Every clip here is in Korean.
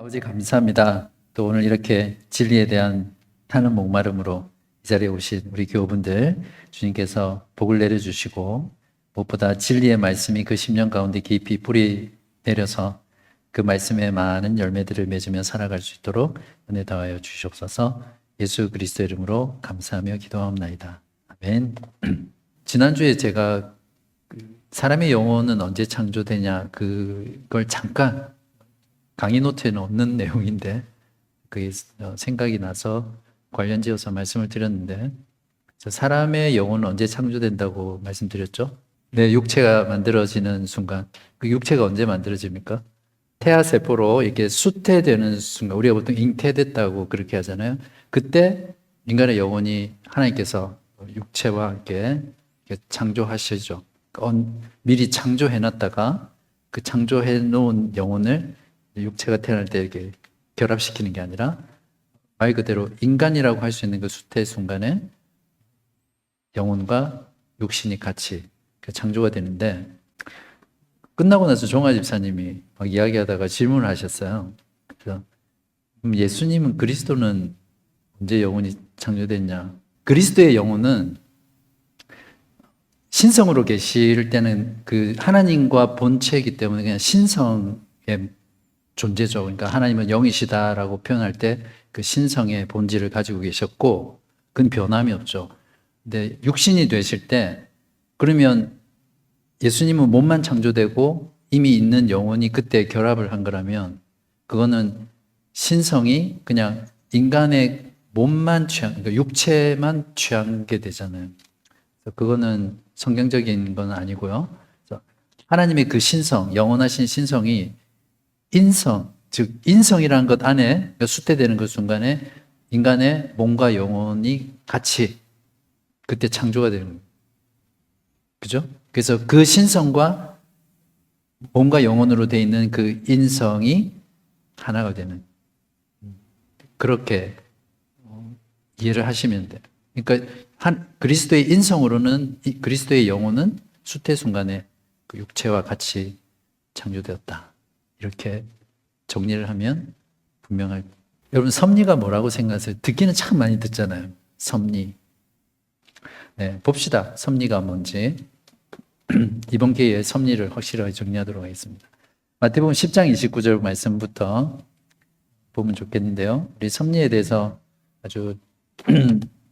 아버지 감사합니다. 또 오늘 이렇게 진리에 대한 타는 목마름으로 이 자리에 오신 우리 교우분들 주님께서 복을 내려주시고 무엇보다 진리의 말씀이 그 심령 가운데 깊이 뿌리 내려서 그 말씀에 많은 열매들을 맺으며 살아갈 수 있도록 은혜 더하여 주시옵소서. 예수 그리스도의 이름으로 감사하며 기도하옵나이다. 아멘. 지난주에 제가 사람의 영혼은 언제 창조되냐 그걸 잠깐 강의 노트에는 없는 내용인데 그게 생각이 나서 관련지어서 말씀을 드렸는데, 사람의 영혼은 언제 창조된다고 말씀드렸죠? 네, 육체가 만들어지는 순간. 그 육체가 언제 만들어집니까? 태아세포로 이렇게 수태되는 순간, 우리가 보통 잉태됐다고 그렇게 하잖아요. 그때 인간의 영혼이 하나님께서 육체와 함께 창조하시죠. 미리 창조해놨다가 그 창조해놓은 영혼을 육체가 태어날 때 이렇게 결합시키는 게 아니라 말 그대로 인간이라고 할 수 있는 그 수태 순간에 영혼과 육신이 같이 창조가 되는데, 끝나고 나서 종아 집사님이 막 이야기하다가 질문을 하셨어요. 그래서 예수님은 그리스도는 언제 영혼이 창조됐냐? 그리스도의 영혼은 신성으로 계실 때는 그 하나님과 본체이기 때문에 그냥 신성의 존재죠. 그러니까 하나님은 영이시다라고 표현할 때 그 신성의 본질을 가지고 계셨고, 그건 변함이 없죠. 근데 육신이 되실 때, 그러면 예수님은 몸만 창조되고 이미 있는 영혼이 그때 결합을 한 거라면, 그거는 신성이 그냥 인간의 몸만 그러니까 육체만 취한 게 되잖아요. 그래서 그거는 성경적인 건 아니고요. 하나님의 그 신성, 영원하신 신성이 인성, 즉 인성이라는 것 안에, 그러니까 수태되는 그 순간에 인간의 몸과 영혼이 같이 그때 창조가 되는 거예요. 그죠? 그래서 그 신성과 몸과 영혼으로 되어 있는 그 인성이 하나가 되는, 그렇게 이해를 하시면 돼요. 그러니까 그리스도의 인성으로는 그리스도의 영혼은 수태 순간에 그 육체와 같이 창조되었다. 이렇게 정리를 하면 분명할. 여러분, 섭리가 뭐라고 생각하세요? 듣기는 참 많이 듣잖아요. 섭리. 네, 봅시다. 섭리가 뭔지. 이번 기회에 섭리를 확실하게 정리하도록 하겠습니다. 마태복음 10장 29절 말씀부터 보면 좋겠는데요. 우리 섭리에 대해서 아주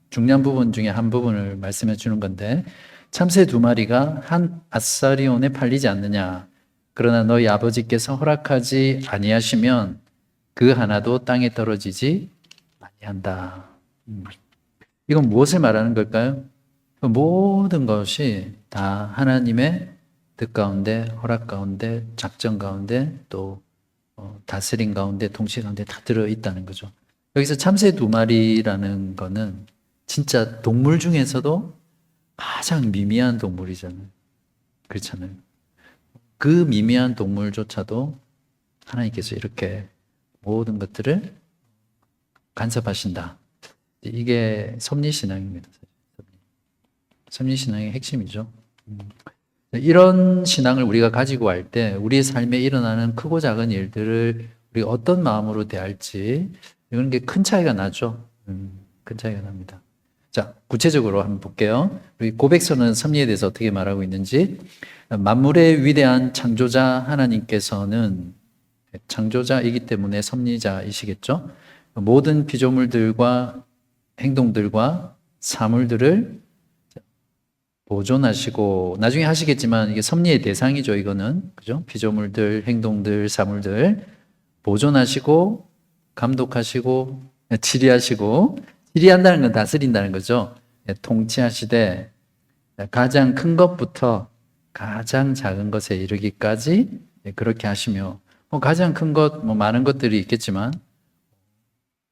중요한 부분 중에 한 부분을 말씀해 주는 건데, 참새 2마리가 한 아사리온에 팔리지 않느냐? 그러나 너희 아버지께서 허락하지 아니하시면 그 하나도 땅에 떨어지지 아니한다. 이건 무엇을 말하는 걸까요? 모든 것이 다 하나님의 뜻 가운데, 허락 가운데, 작전 가운데, 또 다스림 가운데, 통치 가운데 다 들어있다는 거죠. 여기서 참새 2마리라는 거는 진짜 동물 중에서도 가장 미미한 동물이잖아요. 그렇잖아요. 그 미미한 동물조차도 하나님께서 이렇게 모든 것들을 간섭하신다. 이게 섭리신앙입니다. 섭리신앙의 핵심이죠. 이런 신앙을 우리가 가지고 할 때 우리의 삶에 일어나는 크고 작은 일들을 우리가 어떤 마음으로 대할지, 이런 게 큰 차이가 나죠. 큰 차이가 납니다. 자, 구체적으로 한번 볼게요. 우리 고백서는 섭리에 대해서 어떻게 말하고 있는지. 만물의 위대한 창조자 하나님께서는 창조자이기 때문에 섭리자이시겠죠. 모든 피조물들과 행동들과 사물들을 보존하시고, 나중에 하시겠지만 이게 섭리의 대상이죠. 이거는, 그죠? 피조물들, 행동들, 사물들 보존하시고, 감독하시고, 치리하시고, 치리한다는 건 다스린다는 거죠. 통치하시되 가장 큰 것부터 가장 작은 것에 이르기까지 그렇게 하시며, 가장 큰 것, 많은 것들이 있겠지만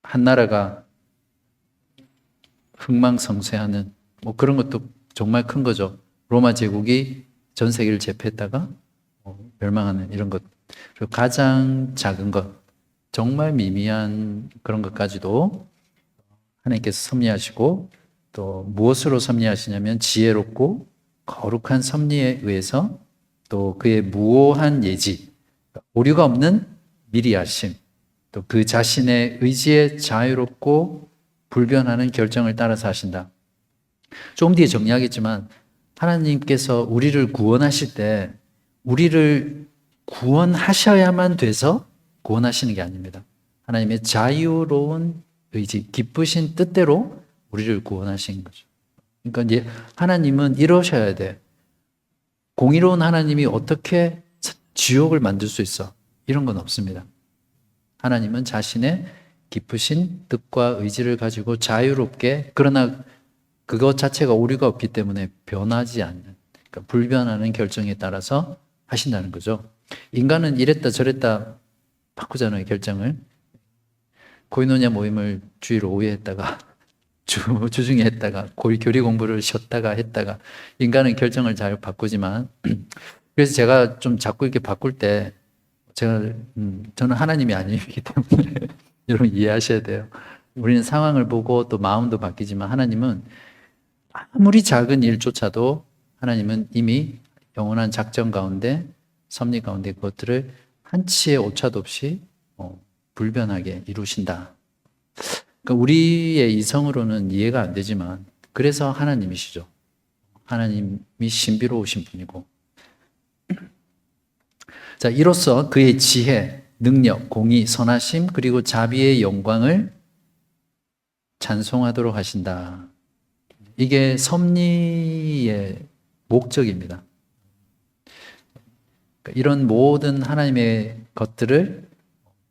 한 나라가 흥망성쇠하는 그런 것도 정말 큰 거죠. 로마 제국이 전 세계를 제패했다가 멸망하는 이런 것. 그리고 가장 작은 것, 정말 미미한 그런 것까지도 하나님께서 섭리하시고, 또 무엇으로 섭리하시냐면 지혜롭고 거룩한 섭리에 의해서, 또 그의 무오한 예지, 오류가 없는 미리 하심, 또 그 자신의 의지에 자유롭고 불변하는 결정을 따라서 하신다. 조금 뒤에 정리하겠지만 하나님께서 우리를 구원하실 때 우리를 구원하셔야만 돼서 구원하시는 게 아닙니다. 하나님의 자유로운 의지, 기쁘신 뜻대로 우리를 구원하신 거죠. 그러니까 이제 하나님은 이러셔야 돼. 공의로운 하나님이 어떻게 지옥을 만들 수 있어? 이런 건 없습니다. 하나님은 자신의 기쁘신 뜻과 의지를 가지고 자유롭게, 그러나 그것 자체가 오류가 없기 때문에 변하지 않는, 그러니까 불변하는 결정에 따라서 하신다는 거죠. 인간은 이랬다 저랬다 바꾸잖아요, 결정을. 코이노냐 모임을 주일로 5회 했다가 주중에 했다가 교리 공부를 쉬었다가 했다가 인간은 결정을 잘 바꾸지만 그래서 제가 좀 자꾸 이렇게 바꿀 때 저는 하나님이 아니기 때문에 여러분 이해하셔야 돼요. 우리는 상황을 보고 또 마음도 바뀌지만 하나님은 아무리 작은 일조차도 하나님은 이미 영원한 작전 가운데 섭리 가운데 그것들을 한치의 오차도 없이 불변하게 이루신다. 그러니까 우리의 이성으로는 이해가 안 되지만 그래서 하나님이시죠. 하나님이 신비로우신 분이고, 자, 이로써 그의 지혜, 능력, 공의, 선하심 그리고 자비의 영광을 찬송하도록 하신다. 이게 섭리의 목적입니다. 그러니까 이런 모든 하나님의 것들을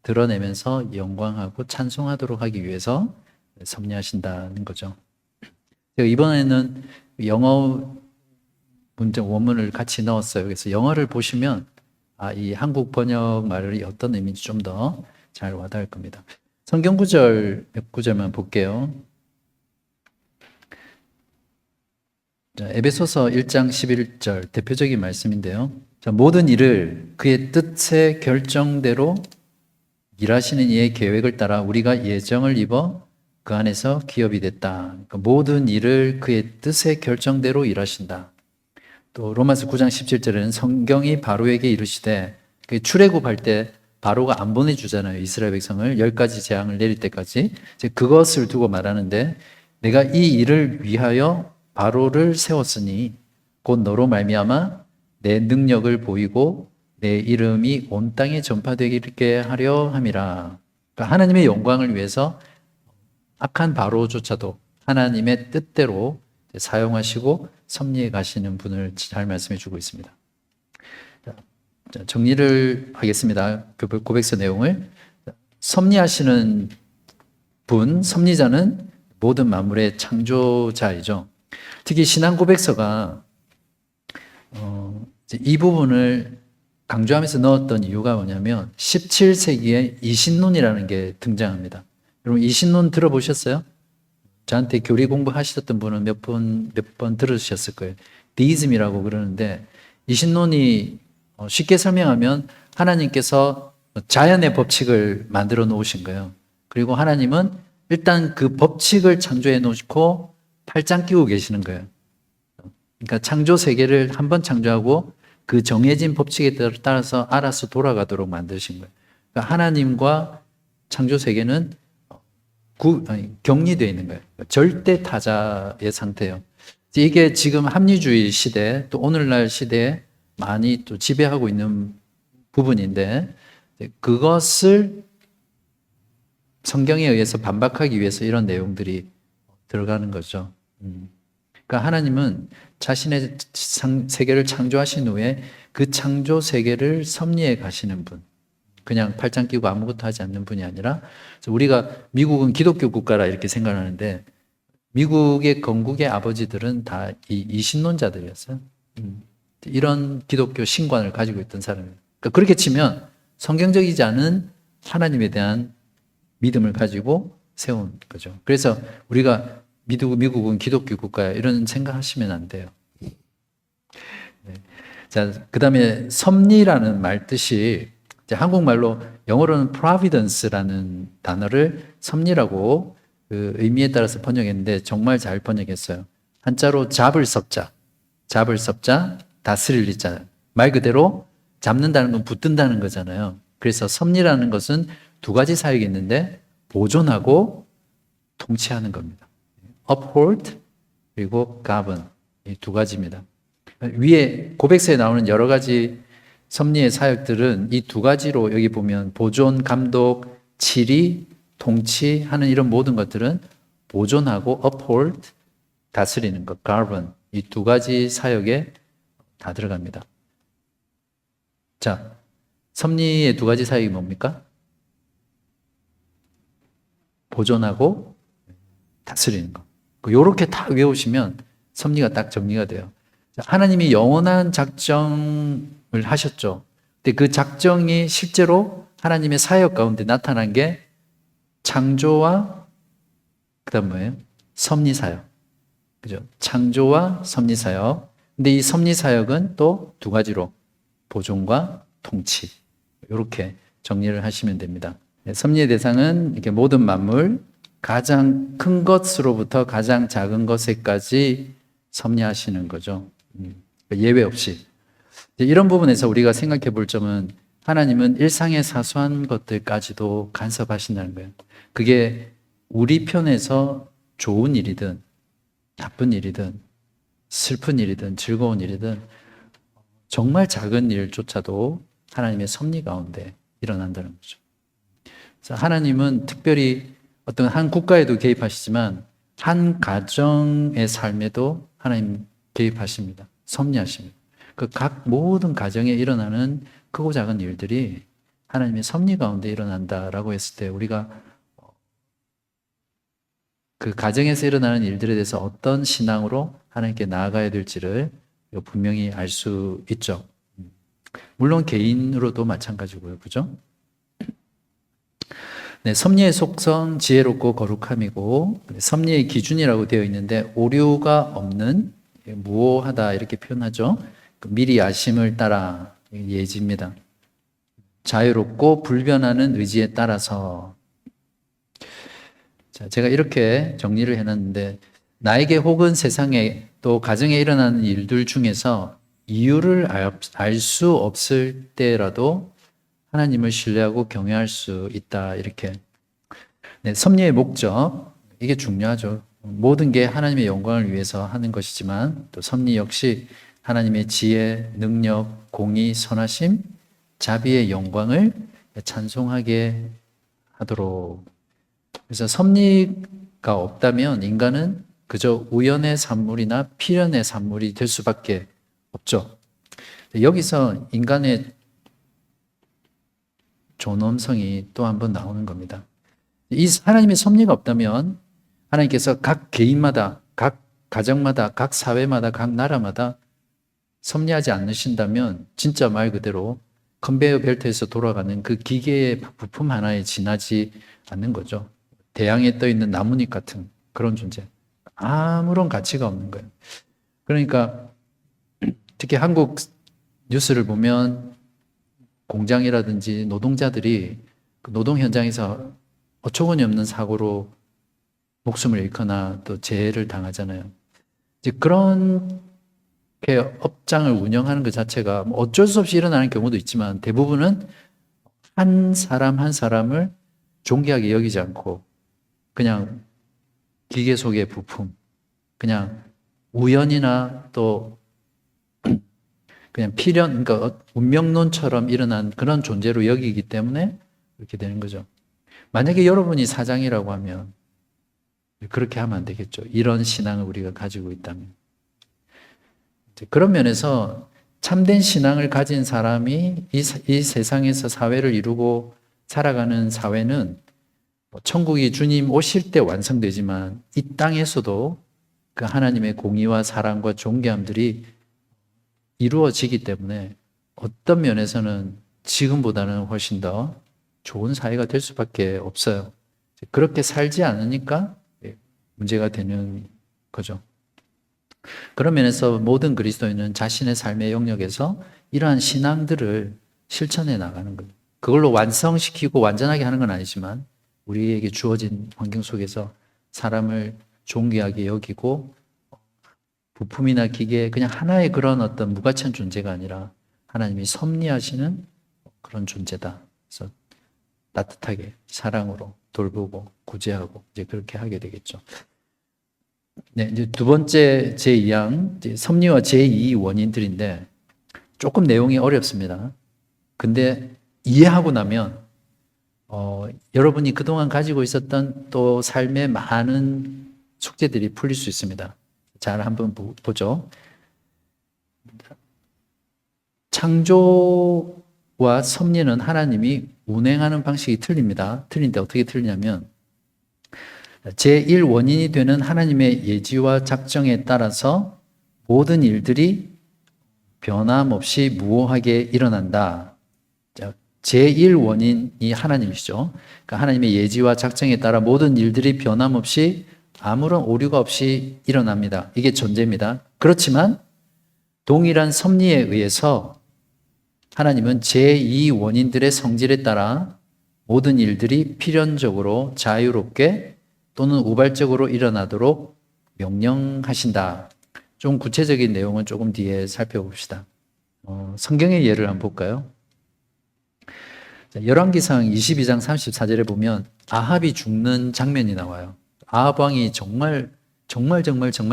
드러내면서 영광하고 찬송하도록 하기 위해서 섭리하신다는 거죠. 제가 이번에는 영어 문장 원문을 같이 넣었어요. 그래서 영어를 보시면 이 한국 번역 말이 어떤 의미인지 좀 더 잘 와닿을 겁니다. 성경 구절 몇 구절만 볼게요. 자, 에베소서 1장 11절 대표적인 말씀인데요. 자, 모든 일을 그의 뜻의 결정대로 일하시는 이의 계획을 따라 우리가 예정을 입어 그 안에서 기업이 됐다. 그러니까 모든 일을 그의 뜻의 결정대로 일하신다. 또 로마서 9장 17절에는 성경이 바로에게 이르시되, 출애굽할 때 바로가 안 보내주잖아요. 이스라엘 백성을 10가지 재앙을 내릴 때까지. 이제 그것을 두고 말하는데, 내가 이 일을 위하여 바로를 세웠으니 곧 너로 말미암아 내 능력을 보이고 내 이름이 온 땅에 전파되게 하려 함이라. 그러니까 하나님의 영광을 위해서 악한 바로조차도 하나님의 뜻대로 사용하시고 섭리해 가시는 분을 잘 말씀해 주고 있습니다. 자, 정리를 하겠습니다. 그 고백서 내용을. 섭리하시는 분, 섭리자는 모든 만물의 창조자이죠. 특히 신앙 고백서가 이 부분을 강조하면서 넣었던 이유가 뭐냐면 17세기에 이신론이라는 게 등장합니다. 여러분 이신론 들어보셨어요? 저한테 교리 공부하셨던 분은 몇 번 들으셨을 거예요. 디이즘이라고 그러는데 이신론이 쉽게 설명하면 하나님께서 자연의 법칙을 만들어 놓으신 거예요. 그리고 하나님은 일단 그 법칙을 창조해 놓고 팔짱 끼고 계시는 거예요. 그러니까 창조 세계를 한번 창조하고 그 정해진 법칙에 따라서 알아서 돌아가도록 만드신 거예요. 그러니까 하나님과 창조 세계는 격리되어 있는 거예요. 절대 타자의 상태예요. 이게 지금 합리주의 시대, 또 오늘날 시대에 많이 또 지배하고 있는 부분인데, 그것을 성경에 의해서 반박하기 위해서 이런 내용들이 들어가는 거죠. 그러니까 하나님은 자신의 세계를 창조하신 후에 그 창조 세계를 섭리해 가시는 분. 그냥 팔짱 끼고 아무것도 하지 않는 분이 아니라, 우리가 미국은 기독교 국가라 이렇게 생각하는데 미국의 건국의 아버지들은 다 이신론자들이었어요. 이런 기독교 신관을 가지고 있던 사람이에요. 그러니까 그렇게 치면 성경적이지 않은 하나님에 대한 믿음을 가지고 세운 거죠. 그래서 우리가 미국은 기독교 국가야 이런 생각하시면 안 돼요. 네. 자, 그 다음에 섭리라는 말 뜻이 한국말로 영어로는 providence라는 단어를 섭리라고 그 의미에 따라서 번역했는데 정말 잘 번역했어요. 한자로 잡을 섭자, 다스릴 리자. 말 그대로 잡는다는 건 붙든다는 거잖아요. 그래서 섭리라는 것은 두 가지 사역이 있는데 보존하고 통치하는 겁니다. uphold 그리고 govern 이 두 가지입니다. 위에 고백서에 나오는 여러 가지 섭리의 사역들은 이 두 가지로 여기 보면 보존, 감독, 치리, 통치하는 이런 모든 것들은 보존하고 uphold 다스리는 것, govern 이 두 가지 사역에 다 들어갑니다. 자, 섭리의 두 가지 사역이 뭡니까? 보존하고 다스리는 것. 요렇게 딱 외우시면 섭리가 딱 정리가 돼요. 하나님이 영원한 작정을 하셨죠. 근데 그 작정이 실제로 하나님의 사역 가운데 나타난 게 창조와 그다음 뭐예요? 섭리 사역. 그죠? 창조와 섭리 사역. 근데 이 섭리 사역은 또 두 가지로 보존과 통치. 이렇게 정리를 하시면 됩니다. 섭리의 대상은 이렇게 모든 만물, 가장 큰 것으로부터 가장 작은 것에까지 섭리하시는 거죠. 예외 없이. 이런 부분에서 우리가 생각해 볼 점은 하나님은 일상의 사소한 것들까지도 간섭하신다는 거예요. 그게 우리 편에서 좋은 일이든 나쁜 일이든 슬픈 일이든 즐거운 일이든 정말 작은 일조차도 하나님의 섭리 가운데 일어난다는 거죠. 그래서 하나님은 특별히 어떤 한 국가에도 개입하시지만 한 가정의 삶에도 하나님 개입하십니다. 섭리하십니다. 그 각 모든 가정에 일어나는 크고 작은 일들이 하나님의 섭리 가운데 일어난다라고 했을 때 우리가 그 가정에서 일어나는 일들에 대해서 어떤 신앙으로 하나님께 나아가야 될지를 분명히 알 수 있죠. 물론 개인으로도 마찬가지고요. 그죠? 네, 섭리의 속성 지혜롭고 거룩함이고 섭리의 기준이라고 되어 있는데 오류가 없는 무오하다 이렇게 표현하죠. 미리 아심을 따라 예지입니다. 자유롭고 불변하는 의지에 따라서 자, 제가 이렇게 정리를 해놨는데 나에게 혹은 세상에 또 가정에 일어나는 일들 중에서 이유를 알 수 없을 때라도 하나님을 신뢰하고 경외할 수 있다. 이렇게. 네, 섭리의 목적. 이게 중요하죠. 모든 게 하나님의 영광을 위해서 하는 것이지만 또 섭리 역시 하나님의 지혜, 능력, 공의, 선하심, 자비의 영광을 찬송하게 하도록. 그래서 섭리가 없다면 인간은 그저 우연의 산물이나 필연의 산물이 될 수밖에 없죠. 여기서 인간의 존엄성이 또 한 번 나오는 겁니다. 이 하나님의 섭리가 없다면 하나님께서 각 개인마다, 각 가정마다, 각 사회마다, 각 나라마다 섭리하지 않으신다면 진짜 말 그대로 컨베이어 벨트에서 돌아가는 그 기계의 부품 하나에 지나지 않는 거죠. 대양에 떠 있는 나뭇잎 같은 그런 존재. 아무런 가치가 없는 거예요. 그러니까 특히 한국 뉴스를 보면 공장이라든지 노동자들이 그 노동 현장에서 어처구니 없는 사고로 목숨을 잃거나 또 재해를 당하잖아요. 이제 그렇게 업장을 운영하는 것 자체가 어쩔 수 없이 일어나는 경우도 있지만 대부분은 한 사람 한 사람을 존귀하게 여기지 않고 그냥 기계 속의 부품, 그냥 우연이나 또 그냥 필연, 그러니까 운명론처럼 일어난 그런 존재로 여기기 때문에 그렇게 되는 거죠. 만약에 여러분이 사장이라고 하면 그렇게 하면 안 되겠죠. 이런 신앙을 우리가 가지고 있다면. 그런 면에서 참된 신앙을 가진 사람이 이 세상에서 사회를 이루고 살아가는 사회는 천국이 주님 오실 때 완성되지만 이 땅에서도 그 하나님의 공의와 사랑과 존귀함들이 이루어지기 때문에 어떤 면에서는 지금보다는 훨씬 더 좋은 사회가 될 수밖에 없어요. 그렇게 살지 않으니까 문제가 되는 거죠. 그런 면에서 모든 그리스도인은 자신의 삶의 영역에서 이러한 신앙들을 실천해 나가는 거예요. 그걸로 완성시키고 완전하게 하는 건 아니지만 우리에게 주어진 환경 속에서 사람을 존귀하게 여기고 부품이나 기계 그냥 하나의 그런 어떤 무가치한 존재가 아니라 하나님이 섭리하시는 그런 존재다. 그래서 따뜻하게 사랑으로 돌보고 구제하고 이제 그렇게 하게 되겠죠. 네, 이제 두 번째 제2항 이제 섭리와 제2 원인들인데 조금 내용이 어렵습니다. 근데 이해하고 나면 여러분이 그동안 가지고 있었던 또 삶의 많은 숙제들이 풀릴 수 있습니다. 잘 한번 보죠. 창조와 섭리는 하나님이 운행하는 방식이 틀립니다. 틀린데 어떻게 틀리냐면 제1 원인이 되는 하나님의 예지와 작정에 따라서 모든 일들이 변함없이 무오하게 일어난다. 제1 원인이 하나님이시죠. 그러니까 하나님의 예지와 작정에 따라 모든 일들이 변함없이 아무런 오류가 없이 일어납니다. 이게 전제입니다. 그렇지만 동일한 섭리에 의해서 하나님은 제2 원인들의 성질에 따라 모든 일들이 필연적으로 자유롭게 또는 우발적으로 일어나도록 명령하신다. 좀 구체적인 내용은 조금 뒤에 살펴봅시다. 성경의 예를 한번 볼까요? 열왕기상 22장 34절에 보면 아합이 죽는 장면이 나와요. 아합 왕이 정말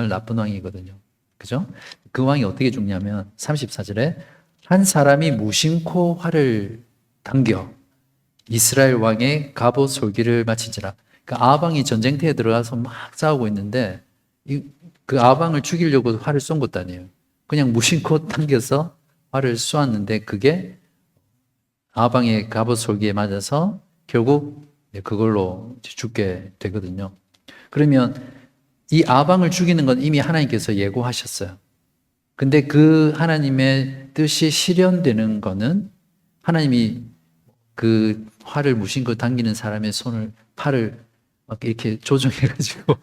나쁜 왕이거든요. 그죠? 그 왕이 어떻게 죽냐면 34절에 한 사람이 무심코 활을 당겨 이스라엘 왕의 갑옷 솔기를 마치지라. 그러니까 아합 왕이 전쟁터에 들어가서 막 싸우고 있는데 그 아합 왕을 죽이려고 활을 쏜 것도 아니에요. 그냥 무심코 당겨서 활을 쏘았는데 그게 아합 왕의 갑옷 솔기에 맞아서 결국 그걸로 죽게 되거든요. 그러면 이 아합 왕을 죽이는 건 이미 하나님께서 예고하셨어요. 근데 그 하나님의 뜻이 실현되는 거는 하나님이 그 활을 무심코 당기는 사람의 팔을 막 이렇게 조정해가지고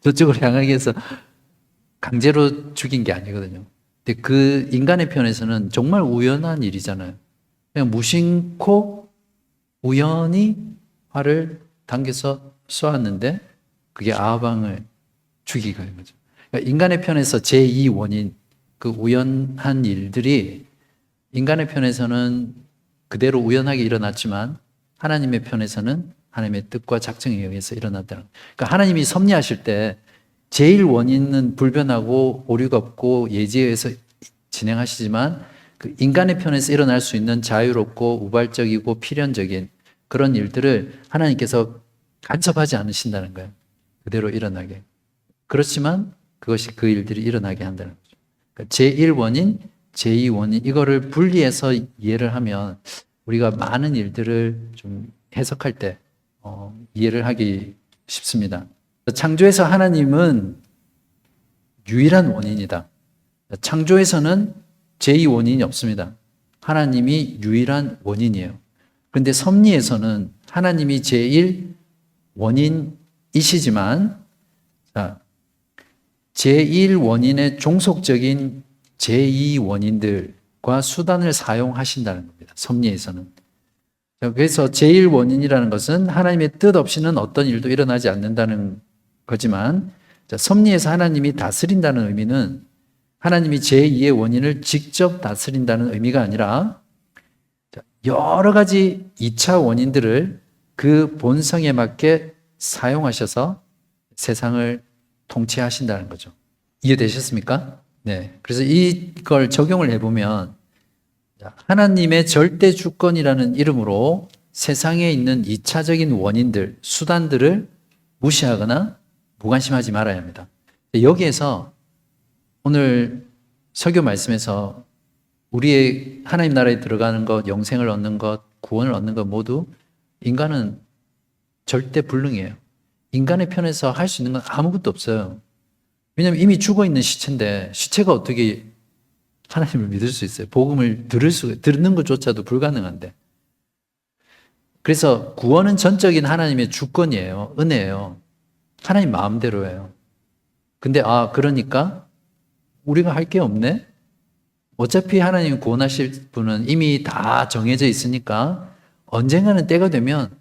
저쪽으로 향하게 해서 강제로 죽인 게 아니거든요. 근데 그 인간의 편에서는 정말 우연한 일이잖아요. 그냥 무심코 우연히 활을 당겨서 쏘았는데 그게 아합 왕을 죽이게 된 거죠. 그러니까 인간의 편에서 제2 원인, 그 우연한 일들이 인간의 편에서는 그대로 우연하게 일어났지만 하나님의 편에서는 하나님의 뜻과 작정에 의해서 일어났다는 거예요. 그러니까 하나님이 섭리하실 때 제일 원인은 불변하고 오류가 없고 예지에 의해서 진행하시지만 그 인간의 편에서 일어날 수 있는 자유롭고 우발적이고 필연적인 그런 일들을 하나님께서 간섭하지 않으신다는 거예요. 그대로 일어나게. 그렇지만 그것이 그 일들이 일어나게 한다는 거죠. 그러니까 제1원인, 제2원인 이거를 분리해서 이해를 하면 우리가 많은 일들을 좀 해석할 때 이해를 하기 쉽습니다. 창조에서 하나님은 유일한 원인이다. 창조에서는 제2원인이 없습니다. 하나님이 유일한 원인이에요. 그런데 섭리에서는 하나님이 제1원인이시지만 제1원인의 종속적인 제2원인들과 수단을 사용하신다는 겁니다. 섭리에서는. 그래서 제1원인이라는 것은 하나님의 뜻 없이는 어떤 일도 일어나지 않는다는 거지만 섭리에서 하나님이 다스린다는 의미는 하나님이 제2의 원인을 직접 다스린다는 의미가 아니라 여러 가지 2차 원인들을 그 본성에 맞게 사용하셔서 세상을 통치하신다는 거죠. 이해되셨습니까? 네. 그래서 이걸 적용을 해보면 하나님의 절대 주권이라는 이름으로 세상에 있는 2차적인 원인들, 수단들을 무시하거나 무관심하지 말아야 합니다. 여기에서 오늘 설교 말씀에서 우리의 하나님 나라에 들어가는 것, 영생을 얻는 것, 구원을 얻는 것 모두 인간은 절대 불능이에요. 인간의 편에서 할 수 있는 건 아무것도 없어요. 왜냐하면 이미 죽어있는 시체인데 시체가 어떻게 하나님을 믿을 수 있어요? 복음을 듣는 것조차도 불가능한데. 그래서 구원은 전적인 하나님의 주권이에요. 은혜예요. 하나님 마음대로예요. 근데 그러니까 우리가 할 게 없네? 어차피 하나님 구원하실 분은 이미 다 정해져 있으니까 언젠가는 때가 되면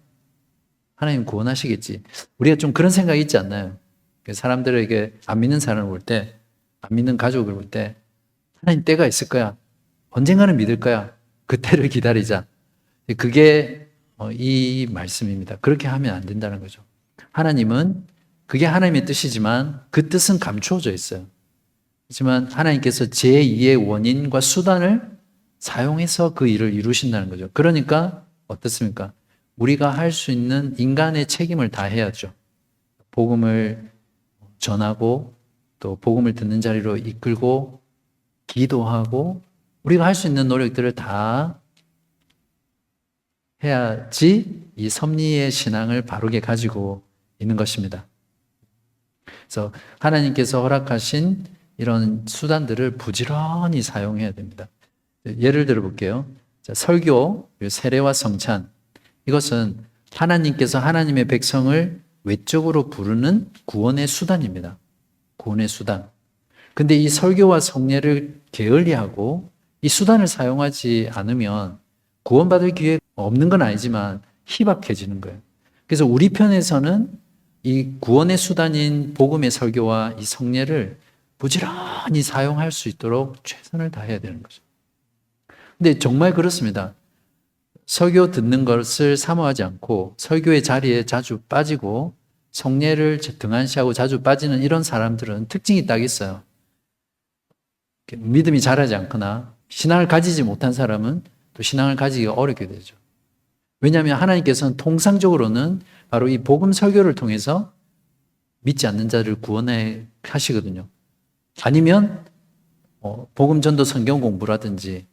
하나님 구원하시겠지. 우리가 좀 그런 생각이 있지 않나요? 사람들에게 안 믿는 사람을 볼 때, 안 믿는 가족을 볼 때 하나님 때가 있을 거야. 언젠가는 믿을 거야. 그때를 기다리자. 그게 이 말씀입니다. 그렇게 하면 안 된다는 거죠. 하나님은 그게 하나님의 뜻이지만 그 뜻은 감추어져 있어요. 하지만 하나님께서 제2의 원인과 수단을 사용해서 그 일을 이루신다는 거죠. 그러니까 어떻습니까? 우리가 할 수 있는 인간의 책임을 다 해야죠. 복음을 전하고 또 복음을 듣는 자리로 이끌고 기도하고 우리가 할 수 있는 노력들을 다 해야지 이 섭리의 신앙을 바르게 가지고 있는 것입니다. 그래서 하나님께서 허락하신 이런 수단들을 부지런히 사용해야 됩니다. 예를 들어 볼게요. 자, 설교, 세례와 성찬. 이것은 하나님께서 하나님의 백성을 외적으로 부르는 구원의 수단입니다. 구원의 수단. 근데 이 설교와 성례를 게을리하고 이 수단을 사용하지 않으면 구원받을 기회가 없는 건 아니지만 희박해지는 거예요. 그래서 우리 편에서는 이 구원의 수단인 복음의 설교와 이 성례를 부지런히 사용할 수 있도록 최선을 다해야 되는 거죠. 근데 정말 그렇습니다. 설교 듣는 것을 사모하지 않고 설교의 자리에 자주 빠지고 성례를 등한시하고 자주 빠지는 이런 사람들은 특징이 딱 있어요. 믿음이 자라지 않거나 신앙을 가지지 못한 사람은 또 신앙을 가지기가 어렵게 되죠. 왜냐하면 하나님께서는 통상적으로는 바로 이 복음 설교를 통해서 믿지 않는 자를 구원해 하시거든요. 아니면 복음 전도 성경 공부라든지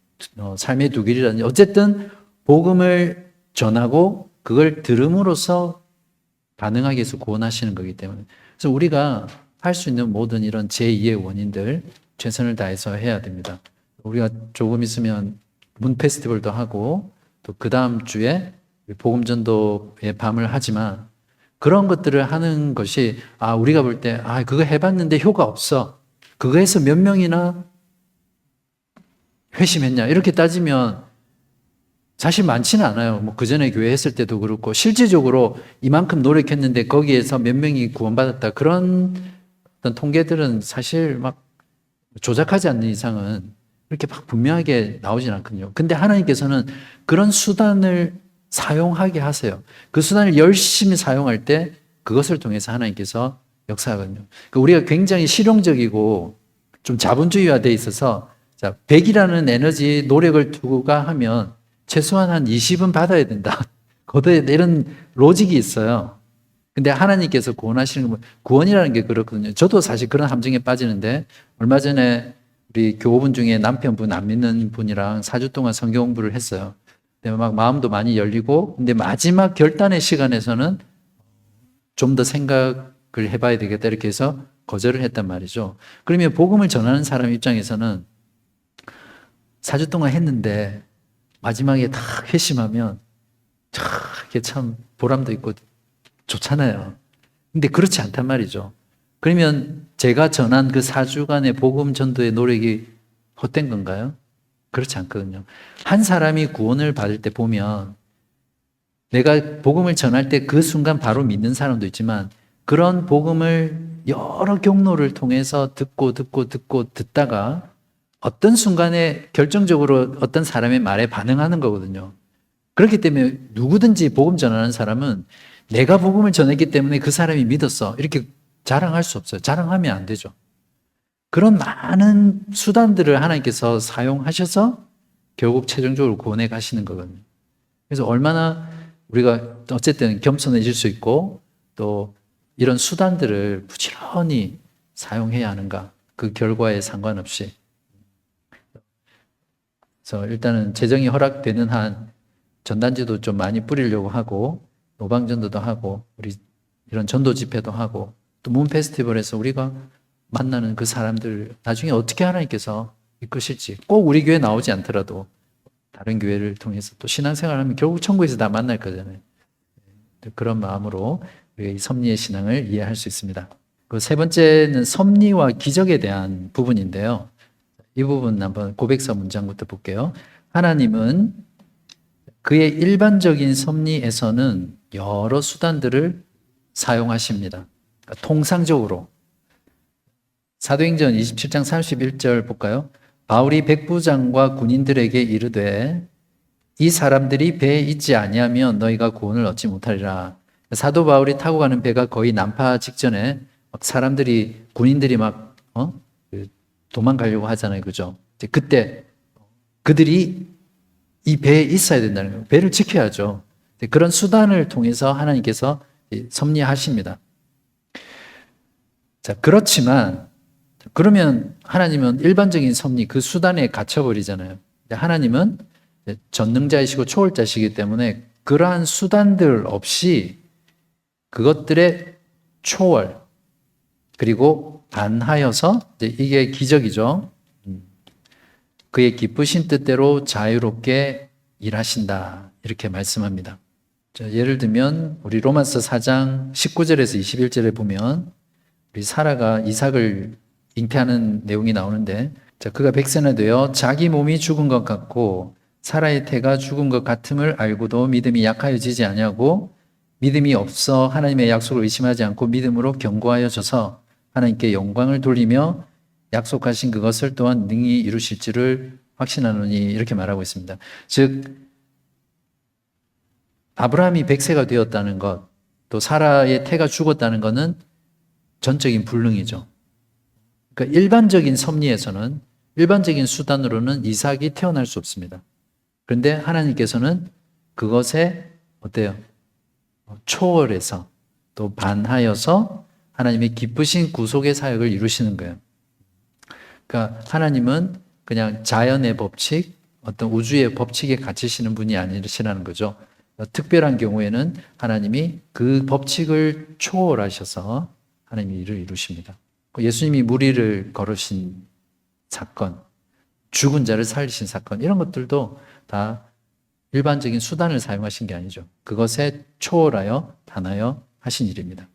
삶의 두 길이라든지 어쨌든 복음을 전하고 그걸 들음으로써 가능하게 해서 구원하시는 거기 때문에 그래서 우리가 할 수 있는 모든 이런 제2의 원인들 최선을 다해서 해야 됩니다. 우리가 조금 있으면 문 페스티벌도 하고 또 그 다음 주에 복음 전도의 밤을 하지만 그런 것들을 하는 것이 우리가 볼 때 그거 해봤는데 효과 없어. 그거 해서 몇 명이나 회심했냐 이렇게 따지면 사실 많지는 않아요. 뭐 그전에 교회 했을 때도 그렇고 실질적으로 이만큼 노력했는데 거기에서 몇 명이 구원받았다 그런 어떤 통계들은 사실 막 조작하지 않는 이상은 이렇게 막 분명하게 나오진 않거든요. 근데 하나님께서는 그런 수단을 사용하게 하세요. 그 수단을 열심히 사용할 때 그것을 통해서 하나님께서 역사하거든요. 그러니까 우리가 굉장히 실용적이고 좀 자본주의화되어 있어서 100이라는 에너지 노력을 투가 하면 최소한 한 20은 받아야 된다. 거기에 이런 로직이 있어요. 근데 하나님께서 구원하시는 건 구원이라는 게 그렇거든요. 저도 사실 그런 함정에 빠지는데 얼마 전에 우리 교우분 중에 남편분 안 믿는 분이랑 4주 동안 성경 공부를 했어요. 근데 막 마음도 많이 열리고 근데 마지막 결단의 시간에서는 좀 더 생각을 해봐야 되겠다 이렇게 해서 거절을 했단 말이죠. 그러면 복음을 전하는 사람 입장에서는 4주 동안 했는데 마지막에 다 회심하면 이게 참 보람도 있고 좋잖아요. 근데 그렇지 않단 말이죠. 그러면 제가 전한 그 4주간의 복음 전도의 노력이 헛된 건가요? 그렇지 않거든요. 한 사람이 구원을 받을 때 보면 내가 복음을 전할 때 그 순간 바로 믿는 사람도 있지만 그런 복음을 여러 경로를 통해서 듣다가 어떤 순간에 결정적으로 어떤 사람의 말에 반응하는 거거든요. 그렇기 때문에 누구든지 복음 전하는 사람은 내가 복음을 전했기 때문에 그 사람이 믿었어. 이렇게 자랑할 수 없어요. 자랑하면 안 되죠. 그런 많은 수단들을 하나님께서 사용하셔서 결국 최종적으로 구원해 가시는 거거든요. 그래서 얼마나 우리가 어쨌든 겸손해질 수 있고 또 이런 수단들을 부지런히 사용해야 하는가. 그 결과에 상관없이. 그래서 일단은 재정이 허락되는 한 전단지도 좀 많이 뿌리려고 하고 노방전도도 하고 우리 이런 전도 집회도 하고 또 문 페스티벌에서 우리가 만나는 그 사람들 나중에 어떻게 하나님께서 이끄실지 꼭 우리 교회 나오지 않더라도 다른 교회를 통해서 또 신앙생활하면 결국 천국에서 다 만날 거잖아요. 그런 마음으로 우리가 이 섭리의 신앙을 이해할 수 있습니다. 그 세 번째는 섭리와 기적에 대한 부분인데요. 이 부분 한번 고백서 문장부터 볼게요. 하나님은 그의 일반적인 섭리에서는 여러 수단들을 사용하십니다. 그러니까 통상적으로 사도행전 27장 31절 볼까요? 바울이 백부장과 군인들에게 이르되 이 사람들이 배에 있지 아니하면 너희가 구원을 얻지 못하리라. 사도 바울이 타고 가는 배가 거의 난파 직전에 막 사람들이 군인들이 막 도망가려고 하잖아요, 그죠? 그때 그들이 이 배에 있어야 된다는 거예요. 배를 지켜야죠. 그런 수단을 통해서 하나님께서 섭리하십니다. 자, 그렇지만 그러면 하나님은 일반적인 섭리 그 수단에 갇혀버리잖아요. 하나님은 전능자이시고 초월자시기 때문에 그러한 수단들 없이 그것들의 초월 그리고 반하여서 이게 기적이죠. 그의 기쁘신 뜻대로 자유롭게 일하신다 이렇게 말씀합니다. 자, 예를 들면 우리 로마서 4장 19절에서 21절에 보면 우리 사라가 이삭을 잉태하는 내용이 나오는데, 자, 그가 백세나 되어 자기 몸이 죽은 것 같고 사라의 태가 죽은 것 같음을 알고도 믿음이 약하여지지 아니하고 믿음이 없어 하나님의 약속을 의심하지 않고 믿음으로 견고하여져서 하나님께 영광을 돌리며 약속하신 그것을 또한 능히 이루실 줄을 확신하노니 이렇게 말하고 있습니다. 즉 아브라함이 백세가 되었다는 것, 또 사라의 태가 죽었다는 것은 전적인 불능이죠. 그러니까 일반적인 섭리에서는 일반적인 수단으로는 이삭이 태어날 수 없습니다. 그런데 하나님께서는 그것에 어때요? 초월해서 또 반하여서 하나님의 기쁘신 구속의 사역을 이루시는 거예요. 그러니까 하나님은 그냥 자연의 법칙, 어떤 우주의 법칙에 갇히시는 분이 아니시라는 거죠. 특별한 경우에는 하나님이 그 법칙을 초월하셔서 하나님이 일을 이루십니다. 예수님이 무리를 걸으신 사건, 죽은 자를 살리신 사건, 이런 것들도 다 일반적인 수단을 사용하신 게 아니죠. 그것에 초월하여 단하여 하신 일입니다.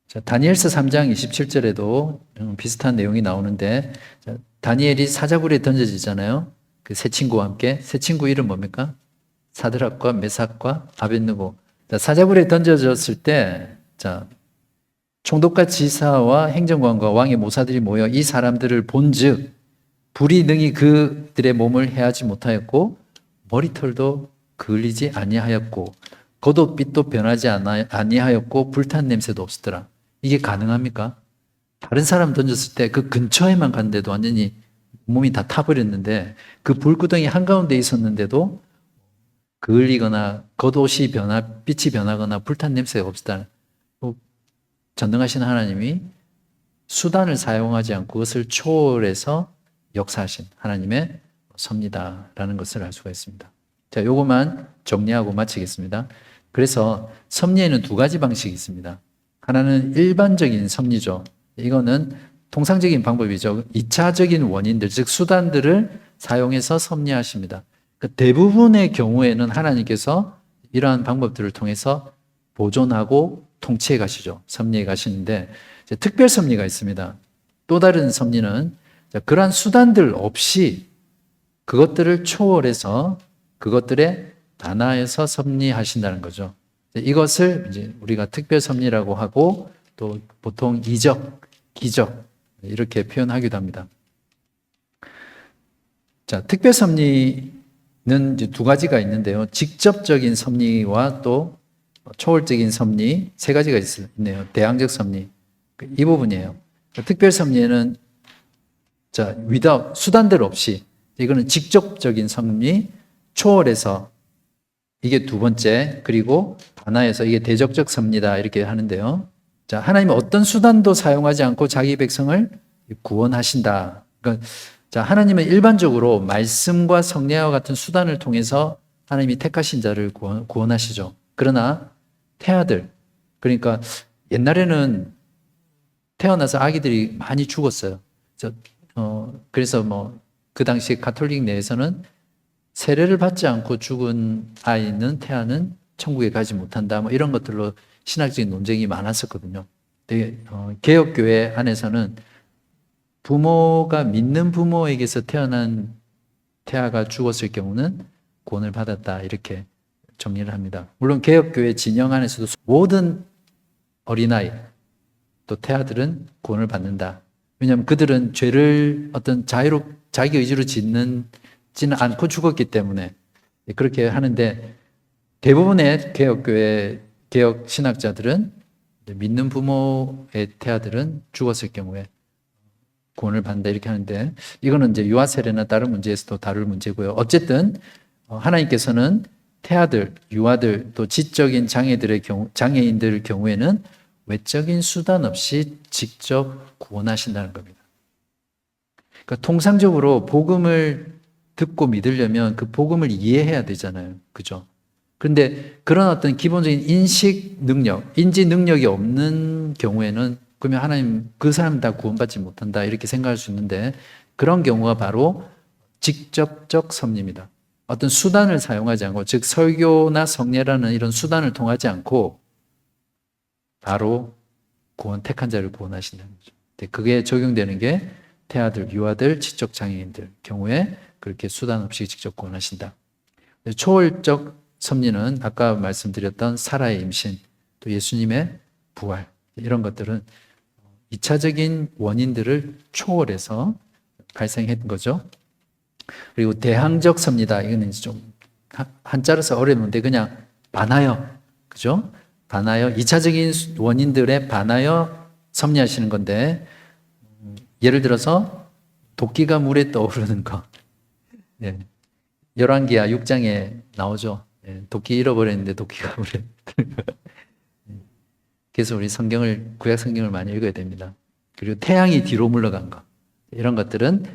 자, 다니엘서 3장 27절에도 비슷한 내용이 나오는데, 자, 다니엘이 사자굴에 던져지잖아요. 그 세 친구와 함께. 세 친구 이름 뭡니까? 사드락과 메삭과 아벳느고. 자, 사자굴에 던져졌을 때, 자, 총독과 지사와 행정관과 왕의 모사들이 모여 이 사람들을 본즉 불이 능히 그들의 몸을 해하지 못하였고 머리털도 그을리지 아니하였고 겉옷빛도 변하지 아니하였고 불탄 냄새도 없었더라. 이게 가능합니까? 다른 사람 던졌을 때 그 근처에만 갔는데도 완전히 몸이 다 타버렸는데 그 불구덩이 한가운데 있었는데도 그을리거나 겉옷이 빛이 변하거나 불탄 냄새가 없었다. 전능하신 하나님이 수단을 사용하지 않고 그것을 초월해서 역사하신 하나님의 섭리다라는 것을 알 수가 있습니다. 자, 요것만 정리하고 마치겠습니다. 그래서 섭리에는 두 가지 방식이 있습니다. 하나는 일반적인 섭리죠. 이거는 통상적인 방법이죠. 2차적인 원인들, 즉 수단들을 사용해서 섭리하십니다. 대부분의 경우에는 하나님께서 이러한 방법들을 통해서 보존하고 통치해 가시죠. 섭리해 가시는데 특별 섭리가 있습니다. 또 다른 섭리는 그러한 수단들 없이 그것들을 초월해서 그것들에 단하에서 섭리하신다는 거죠. 이것을 이제 우리가 특별 섭리라고 하고 또 보통 이적, 기적 이렇게 표현하기도 합니다. 자, 특별 섭리는 이제 두 가지가 있는데요. 직접적인 섭리와 또 초월적인 섭리 세 가지가 있네요. 대항적 섭리 이 부분이에요. 특별 섭리에는 자, 수단들 없이 이거는 직접적인 섭리, 초월해서 이게 두 번째, 그리고 반하에서 이게 대적적 섭리다 이렇게 하는데요. 자, 하나님은 어떤 수단도 사용하지 않고 자기 백성을 구원하신다. 그러니까 자, 하나님은 일반적으로 말씀과 성례와 같은 수단을 통해서 하나님이 택하신 자를 구원하시죠. 그러나 태아들, 그러니까 옛날에는 태어나서 아기들이 많이 죽었어요. 그래서 그 당시 가톨릭 내에서는 세례를 받지 않고 죽은 아이는 태아는 천국에 가지 못한다. 이런 것들로 신학적인 논쟁이 많았었거든요. 개혁교회 안에서는 부모가 믿는 부모에게서 태어난 태아가 죽었을 경우는 구원을 받았다 이렇게 정리를 합니다. 물론 개혁교회 진영 안에서도 모든 어린아이 또 태아들은 구원을 받는다. 왜냐하면 그들은 죄를 어떤 자기 의지로 짓지는 않고 죽었기 때문에 그렇게 하는데 대부분의 개혁교회, 개혁 신학자들은 믿는 부모의 태아들은 죽었을 경우에 구원을 받는다 이렇게 하는데 이거는 이제 유아 세례나 다른 문제에서도 다룰 문제고요. 어쨌든 하나님께서는 태아들, 유아들, 또 지적인 장애인들 경우에는 외적인 수단 없이 직접 구원하신다는 겁니다. 그러니까 통상적으로 복음을 듣고 믿으려면 그 복음을 이해해야 되잖아요. 그죠? 그런데 그런 어떤 기본적인 인식 능력, 인지 능력이 없는 경우에는 그러면 하나님 그 사람 다 구원받지 못한다 이렇게 생각할 수 있는데 그런 경우가 바로 직접적 섭리입니다. 어떤 수단을 사용하지 않고 즉 설교나 성례라는 이런 수단을 통하지 않고 바로 택한 자를 구원하신다는 거죠. 그게 적용되는 게 태아들, 유아들, 지적 장애인들 경우에 그렇게 수단 없이 직접 구원하신다. 초월적 섭리는 아까 말씀드렸던 사라의 임신, 또 예수님의 부활 이런 것들은 2차적인 원인들을 초월해서 발생한 거죠. 그리고 대항적 섭리다. 이거는 좀 한자로서 어려운데 그냥 반하여, 그죠? 반하여 2차적인 원인들에 반하여 섭리하시는 건데 예를 들어서 도끼가 물에 떠오르는 거. 예. 열왕기하 6장에 나오죠. 예. 도끼 잃어버렸는데 도끼가 물에 그래서 우리 구약 성경을 많이 읽어야 됩니다. 그리고 태양이 뒤로 물러간 것. 이런 것들은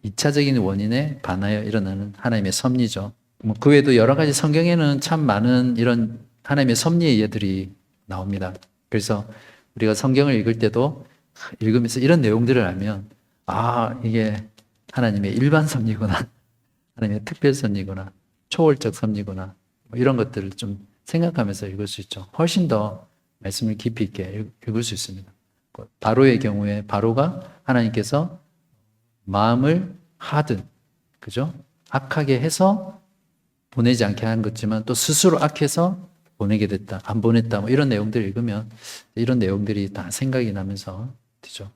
2차적인 원인에 반하여 일어나는 하나님의 섭리죠. 그 외에도 여러 가지 성경에는 참 많은 이런 하나님의 섭리의 예들이 나옵니다. 그래서 우리가 성경을 읽을 때도 읽으면서 이런 내용들을 알면 이게 하나님의 일반 섭리구나. 하나님의 특별 섭리구나. 초월적 섭리구나. 이런 것들을 좀 생각하면서 읽을 수 있죠. 훨씬 더 말씀을 깊이 있게 읽을 수 있습니다. 바로의 경우에 바로가 하나님께서 마음을 하든, 그죠? 악하게 해서 보내지 않게 한 거지만 또 스스로 악해서 보내게 됐다, 안 보냈다, 이런 내용들을 읽으면 이런 내용들이 다 생각이 나면서 되죠.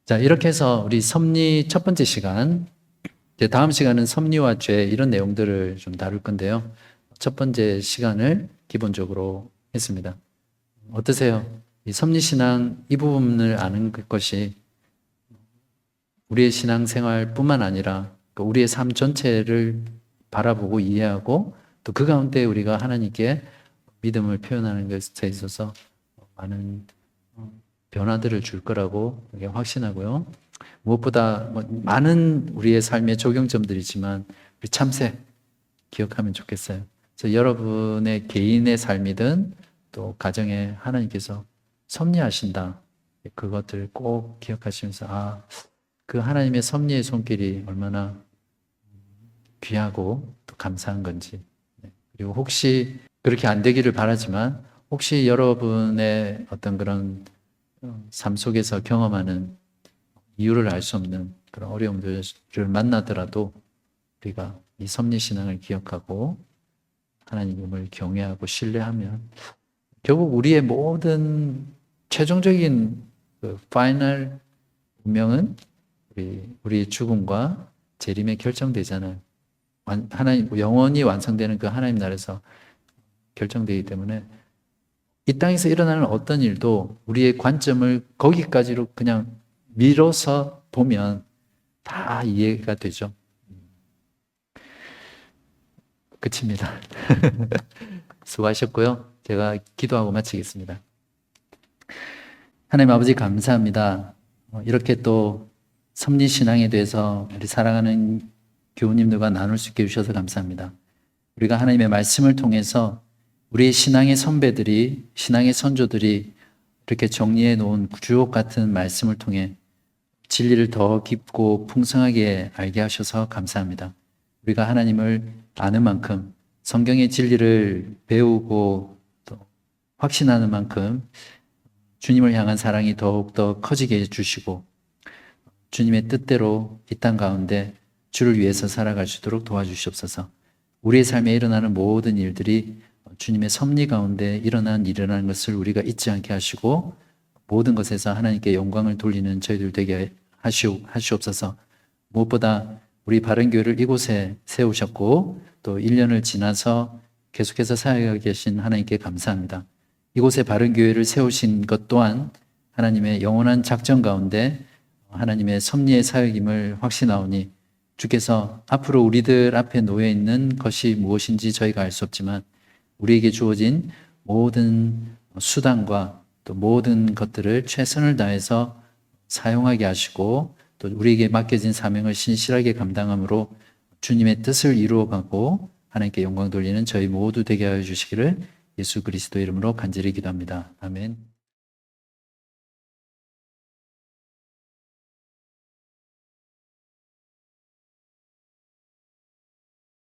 자, 이렇게 해서 우리 섭리 첫 번째 시간, 이제 다음 시간은 섭리와 죄 이런 내용들을 좀 다룰 건데요. 첫 번째 시간을 기본적으로 했습니다. 어떠세요? 이 섭리신앙 이 부분을 아는 것이 우리의 신앙생활뿐만 아니라 우리의 삶 전체를 바라보고 이해하고 또 그 가운데 우리가 하나님께 믿음을 표현하는 것에 있어서 많은 변화들을 줄 거라고 확신하고요. 무엇보다 많은 우리의 삶의 적용점들이지만 우리 참새 기억하면 좋겠어요. 그래서 여러분의 개인의 삶이든 또 가정에 하나님께서 섭리하신다. 그것들 꼭 기억하시면서 그 하나님의 섭리의 손길이 얼마나 귀하고 또 감사한 건지. 그리고 혹시 그렇게 안 되기를 바라지만 혹시 여러분의 어떤 그런 삶 속에서 경험하는 이유를 알 수 없는 그런 어려움들을 만나더라도 우리가 이 섭리신앙을 기억하고 하나님을 경외하고 신뢰하면 결국 우리의 모든 최종적인 파이널 운명은 우리의 죽음과 재림에 결정되잖아요. 하나님 영원히 완성되는 그 하나님 나라에서 결정되기 때문에 이 땅에서 일어나는 어떤 일도 우리의 관점을 거기까지로 그냥 밀어서 보면 다 이해가 되죠. 끝입니다. 수고하셨고요. 제가 기도하고 마치겠습니다. 하나님 아버지 감사합니다. 이렇게 또 섭리신앙에 대해서 우리 사랑하는 교우님들과 나눌 수 있게 해주셔서 감사합니다. 우리가 하나님의 말씀을 통해서 우리의 신앙의 선배들이, 신앙의 선조들이 이렇게 정리해 놓은 주옥 같은 말씀을 통해 진리를 더 깊고 풍성하게 알게 하셔서 감사합니다. 우리가 하나님을 아는 만큼 성경의 진리를 배우고 또 확신하는 만큼 주님을 향한 사랑이 더욱더 커지게 해주시고 주님의 뜻대로 이 땅 가운데 주를 위해서 살아갈 수 있도록 도와주시옵소서. 우리의 삶에 일어나는 모든 일들이 주님의 섭리 가운데 일어나는 것을 우리가 잊지 않게 하시고 모든 것에서 하나님께 영광을 돌리는 저희들 되게 하시옵소서. 무엇보다 우리 바른교회를 이곳에 세우셨고 또 1년을 지나서 계속해서 사역하고 계신 하나님께 감사합니다. 이곳에 바른교회를 세우신 것 또한 하나님의 영원한 작전 가운데 하나님의 섭리의 사역임을 확신하오니 주께서 앞으로 우리들 앞에 놓여 있는 것이 무엇인지 저희가 알 수 없지만 우리에게 주어진 모든 수단과 또 모든 것들을 최선을 다해서 사용하게 하시고 또 우리에게 맡겨진 사명을 신실하게 감당함으로 주님의 뜻을 이루어가고 하나님께 영광 돌리는 저희 모두 되게 하여 주시기를 예수 그리스도 이름으로 간절히 기도합니다. 아멘.